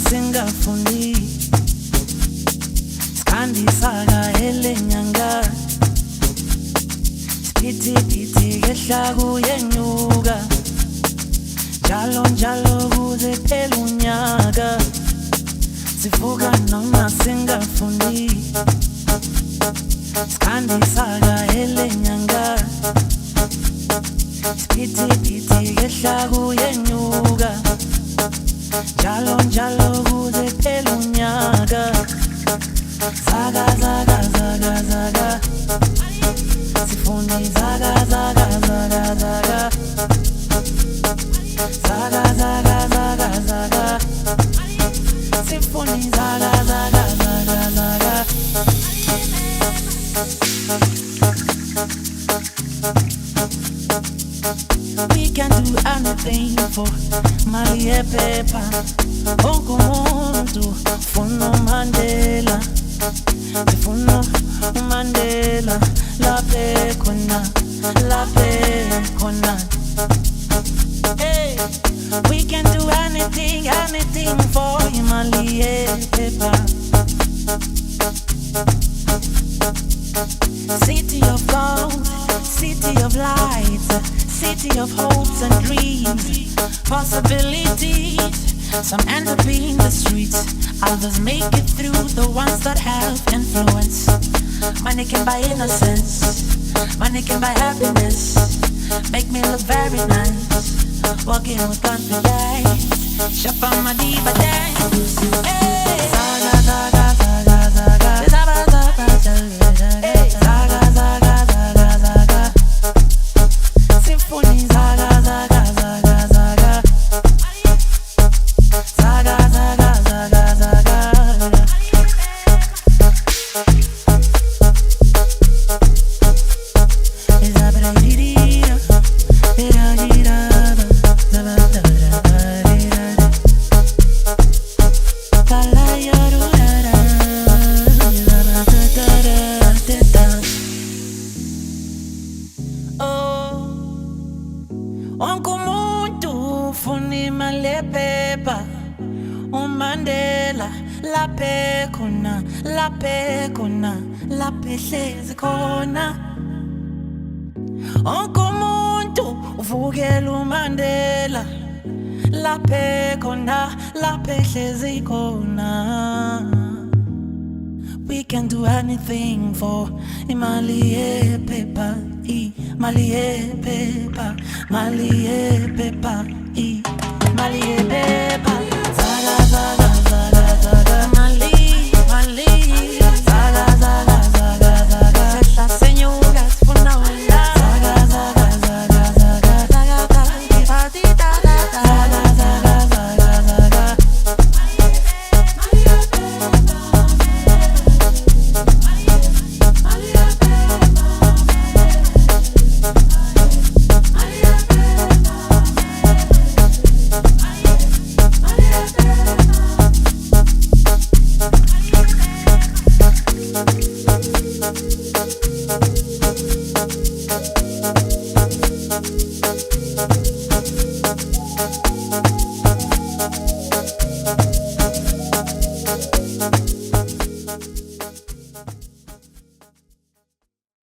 singafuni skandisaka elenyanga Piti kehla kuyenyuka njalo kuze phela unyaka sivuka noma singafuni skandisaka elenyanga Piti kehla kuyenyuka njalo kuze phela unyaka Zaga Sifuni zaga Sifuni zaga We can do anything for Mali Pepa Onkumuntu Funo Mandela Funo Mandela Lape kona Hey, we can do anything for Mali Pepa City of gold, city of lights, city of hopes and dreams, possibilities. Some end up in the streets, others make it through, the ones that have influence. Money can buy innocence, money can buy happiness, make me look very nice, walking with confidence, shop on my diva dance. Hey. Zaga Symphony zaga Onkumuntu funi Mali Pepa uMandela laphe khona laphe hlezi khona Onkumuntu uvukela uMandela laphe hlezi khona We can do anything for Mali Pepa, Mali Pepa, Mali Pepa, Mali Pepa. Zaga, Mali, zaga, esa señora es fundamental. Zaga.